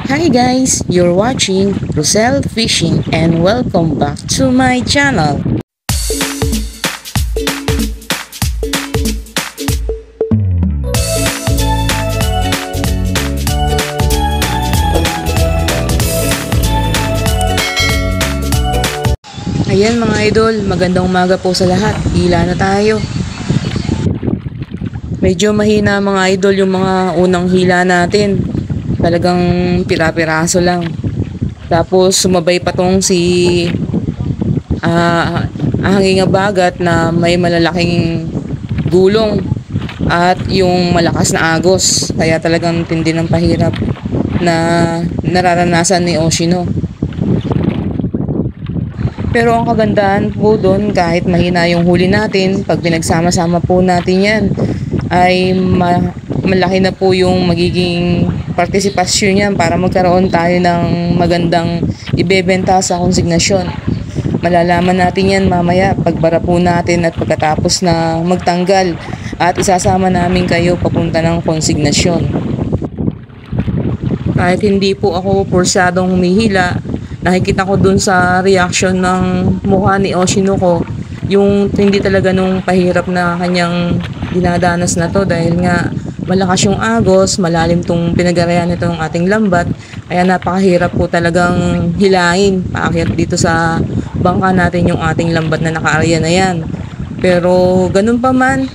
Hi guys, you're watching Rosel Fishing and welcome back to my channel. Ayan mga idol, magandang umaga po sa lahat. Hila na tayo. Medyo mahina mga idol yung mga unang hila natin. Talagang pira-piraso lang. Tapos sumabay pa tong si hanging bagat na may malalaking gulong at yung malakas na agos. Kaya talagang tindi ng pahirap na nararanasan ni Oshino. Pero ang kagandahan po doon, kahit mahina yung huli natin, pag pinagsama-sama po natin yan, ay malaki na po yung magiging partisipasyon niyan para magkaroon tayo ng magandang ibebenta sa konsignasyon. Malalaman natin yan mamaya pagbara po natin at pagkatapos na magtanggal at isasama namin kayo papunta ng konsignasyon. Kahit hindi po ako porsyadong humihila, nakikita ko dun sa reaction ng mukha ni Oshino ko yung hindi talaga nung pahirap na kanyang dinadanas na to dahil nga malakas yung agos, malalim tong pinag-arayan nitong ating lambat, kaya napakahirap po talagang hilahin paakyat dito sa bangka natin yung ating lambat na naka-area na yan. Pero ganun pa man,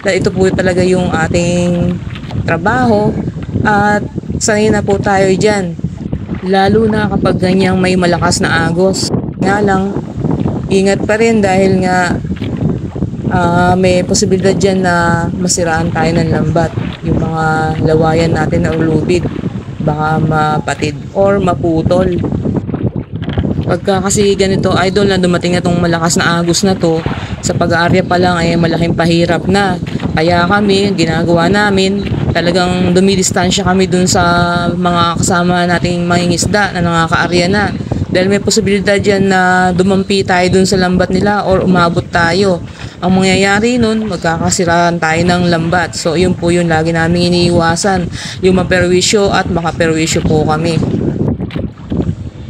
ito po talaga yung ating trabaho at sanay na po tayo dyan. Lalo na kapag ganyang may malakas na agos. Nga lang, ingat pa rin dahil nga may posibilidad dyan na masiraan tayo ng lambat. Yung mga lawayan natin na ulubid, baka mapatid or maputol. Pagka kasi ganito idol na dumating na itong malakas na agos na to, sa pag-aarya pa lang ay malaking pahirap na. Kaya kami, ginagawa namin, talagang dumidistansya kami dun sa mga kasama nating mangingisda na nakaka-area na. Dahil may posibilidad yan na dumampi tayo dun sa lambat nila or umabot tayo. Ang mangyayari nun, magkakasiraan tayo ng lambat. So yun po yun lagi namin iniiwasan. Yung maperwisyo at makaperwisyo po kami.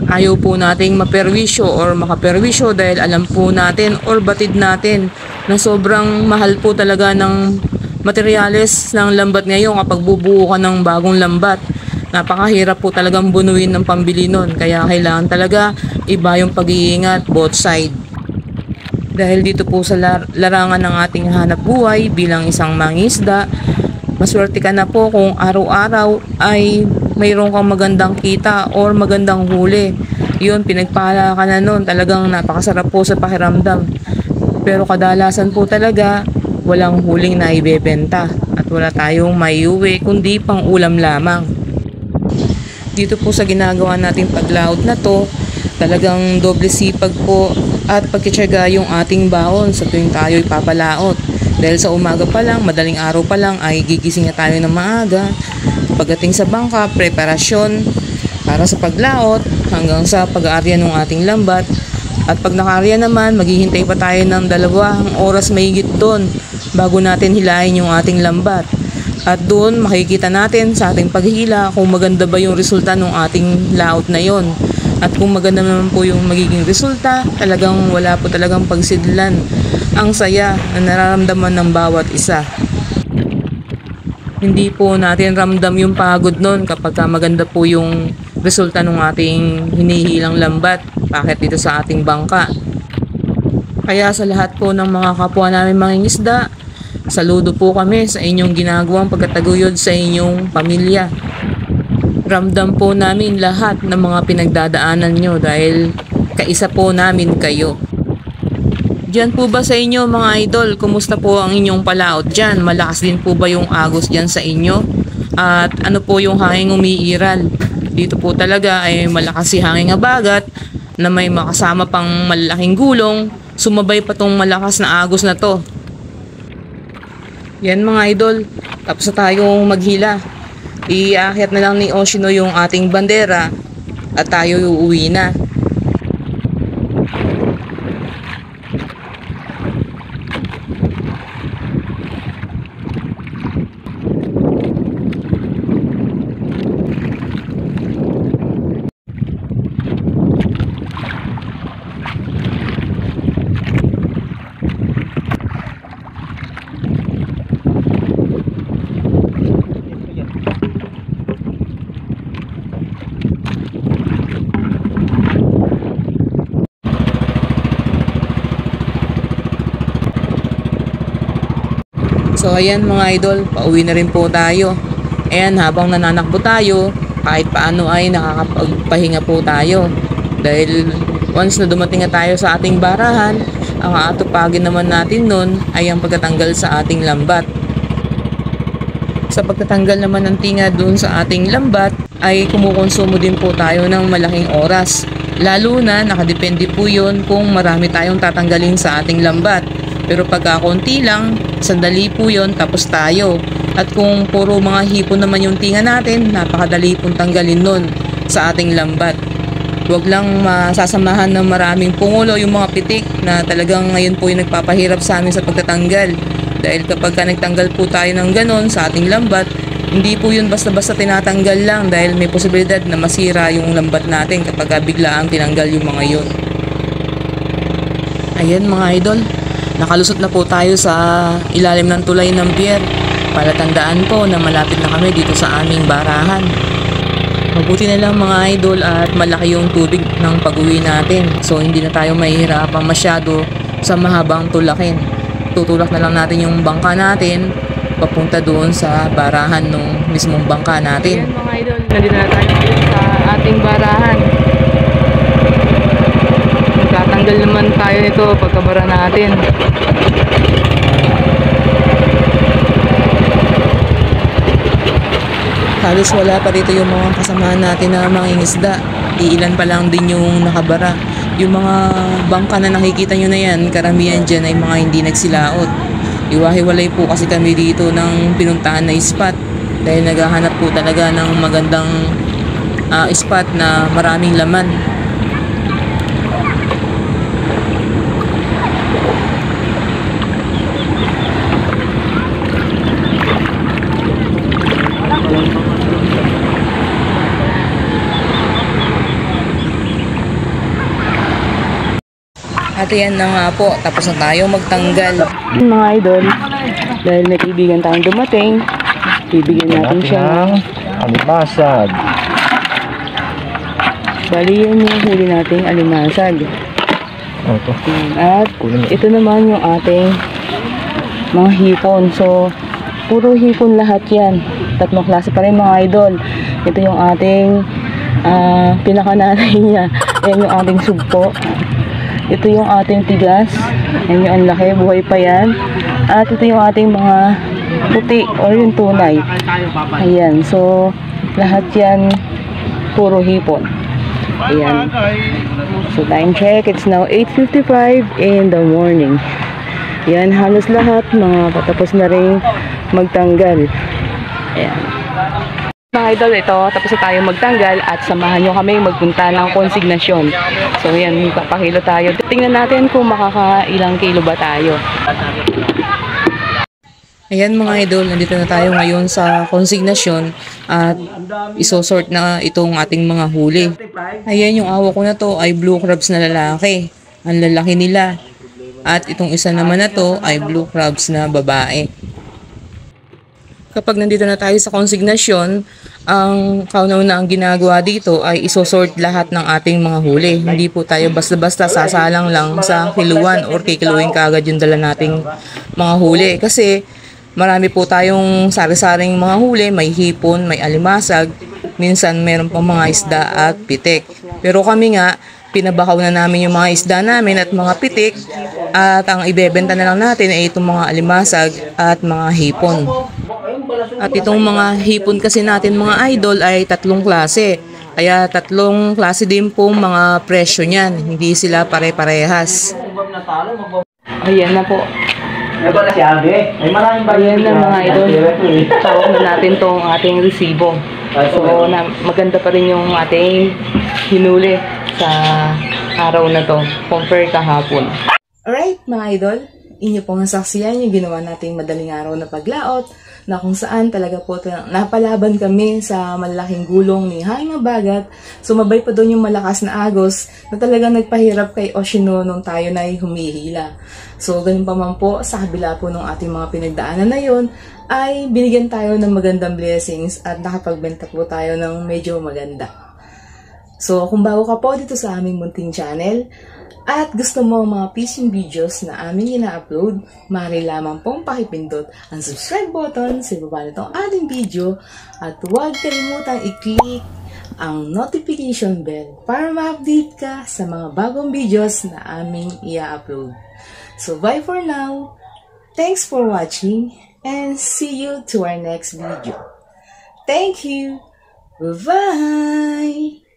Ayaw po nating maperwisyo or makaperwisyo dahil alam po natin or batid natin na sobrang mahal po talaga ng materyales ng lambat ngayon kapag bubuo ka ng bagong lambat. Napakahirap po talagang bunuin ng pambili nun. Kaya kailangan talaga iba yung pag-iingat both side. Dahil dito po sa larangan ng ating hanap buhay bilang isang mangingisda, maswerte ka na po kung araw-araw ay mayroon kang magandang kita or magandang huli. Yun, pinagpala ka na nun. Talagang napakasarap po sa pakiramdam. Pero kadalasan po talaga, walang huling na ibebenta at wala tayong maiuwi kundi pang ulam lamang. Dito po sa ginagawa nating paglaot na to, talagang doble sipag po at pagkitsaga yung ating baon sa tuwing tayo ipapalaot. Dahil sa umaga pa lang, madaling araw pa lang ay gigising na tayo ng maaga. Pagdating sa bangka, preparasyon para sa paglaot hanggang sa pag-aarya ng ating lambat. At pag naka-aarya naman, maghihintay pa tayo ng 2 oras mahigit doon bago natin hilahin yung ating lambat. At doon makikita natin sa ating paghila kung maganda ba yung resulta ng ating laot na yon. At kung maganda naman po yung magiging resulta, talagang wala po talagang pagsidlan. Ang saya na nararamdaman ng bawat isa. Hindi po natin ramdam yung pagod nun kapag maganda po yung resulta ng ating hinihilang lambat bakit dito sa ating bangka. Kaya sa lahat po ng mga kapwa namin mangingisda, saludo po kami sa inyong ginagawang pagkataguyod sa inyong pamilya. Ramdam po namin lahat ng mga pinagdadaanan nyo dahil kaisa po namin kayo. Diyan po ba sa inyo mga idol, kumusta po ang inyong palaot dyan? Malakas din po ba yung agos dyan sa inyo? At ano po yung hanging umiiral? Dito po talaga ay malakas si hanging bagat na may makasama pang malaking gulong. Sumabay pa tong malakas na agos na to. Yan mga idol, tapos na tayong maghila. Iaakyat na lang ni Oshino yung ating bandera at tayo uuwi na. So ayan mga idol, pauwi na rin po tayo. Ayan, habang nananakbo tayo, kahit paano ay nakakapagpahinga po tayo. Dahil once na dumating na tayo sa ating barahan, ang aatupagin naman natin nun ay ang pagtatanggal sa ating lambat. Sa pagtatanggal naman ng tinga dun sa ating lambat ay kumukonsumo din po tayo ng malaking oras. Lalo na nakadepende po yun kung marami tayong tatanggalin sa ating lambat. Pero pagka konti lang, sandali po yun tapos tayo. At kung puro mga hipon naman yung tinga natin, napakadali pong tanggalin nun sa ating lambat. Huwag lang masasamahan ng maraming pungulo yung mga pitik na talagang ngayon po yung nagpapahirap sa amin sa pagtatanggal. Dahil kapag nagtanggal po tayo ng ganon sa ating lambat, hindi po yun basta-basta tinatanggal lang dahil may posibilidad na masira yung lambat natin kapag biglaang tinanggal yung mga yun. Ayan mga idol, nakalusot na po tayo sa ilalim ng tulay ng pier. Palatandaan po na malapit na kami dito sa aming barahan. Mabuti na lang mga idol at malaki yung tubig ng pag-uwi natin. So hindi na tayo mahihirapan masyado sa mahabang tulakin. Tutulak na lang natin yung bangka natin papunta doon sa barahan ng mismong bangka natin. Ayan mga idol, nandito na tayo sa ating barahan. Tatanggal naman tayo nito pagkabara natin. Halos wala pa dito yung mga kasamahan natin na mangingisda. Iilan pa lang din yung nakabara. Yung mga bangka na nakikita nyo na yan, karamihan dyan ay mga hindi nagsilaot. Iwahiwalay po kasi kami dito ng pinuntahan na spot. Dahil naghahanap po talaga ng magandang spot na maraming laman. At yan na nga po, tapos na tayo magtanggal. Mga idol, dahil may kaibigan tayong dumating, bibigyan natin siya ng alimasag. Bali yan yung huli nating alimasag. At ito naman yung ating mga hipon. So, puro hipon lahat yan. Tatlong klase pa rin mga idol. Ito yung ating pinakananay niya. Yan yung ating sugpo. Ito yung ating tigas. Yan yung ang laki, buhay pa yan. At ito yung ating mga puti or yung tunay. Ayan, so lahat yan puro hipon. Ayan. So time check, it's now 8:55 in the morning. Ayan, halos lahat mga patapos na rin magtanggal. Ayan. Mga idol, ito, tapos na tayo magtanggal at samahan nyo kami magpunta ng konsignasyon. So yan, papakilo tayo. Tingnan natin kung makakailang kilo ba tayo. Ayan mga idol, nandito na tayo ngayon sa konsignasyon at isosort na itong ating mga huli. Ayan, yung awa ko na to ay blue crabs na lalaki. Ang lalaki nila. At itong isa naman na to ay blue crabs na babae. Kapag nandito na tayo sa konsignasyon, ang kauna-una ang ginagawa dito ay isosort lahat ng ating mga huli. Hindi po tayo basta-basta sasalang lang sa kiluan or kikiluin kaagad yung dala nating mga huli. Kasi marami po tayong sari-saring mga huli, may hipon, may alimasag, minsan meron pang mga isda at pitik. Pero kami nga, pinabakaw na namin yung mga isda namin at mga pitik at ang ibebenta na lang natin ay itong mga alimasag at mga hipon. At itong mga hipon kasi natin mga idol ay tatlong klase. Kaya tatlong klase din po mga presyo niyan. Hindi sila pare-parehas. Ayan na po. Ayan na mga idol. Tawag na natin tong ating resibo. So maganda pa rin yung ating hinuli sa araw na to compare kahapon. Alright mga idol, inyo pong nasaksiyan yung ginawa nating madaling araw na paglaot na kung saan talaga po napalaban kami sa malaking gulong ni Haing Abagat. Sumabay pa doon yung malakas na agos na talagang nagpahirap kay Oshino nung tayo na humihila. So ganun pa man po, sa kabila po ng ating mga pinagdaanan na yon ay binigyan tayo ng magandang blessings at nakapagbenta po tayo ng medyo maganda. So, kung bago ka po dito sa aming munting channel at gusto mo ang mga fishing videos na aming ina-upload, maaari lamang pong pakipindot ang subscribe button sa baba nitong ating video at huwag kalimutang i-click ang notification bell para ma-update ka sa mga bagong videos na aming i-upload. So, bye for now. Thanks for watching and see you to our next video. Thank you. Bye-bye.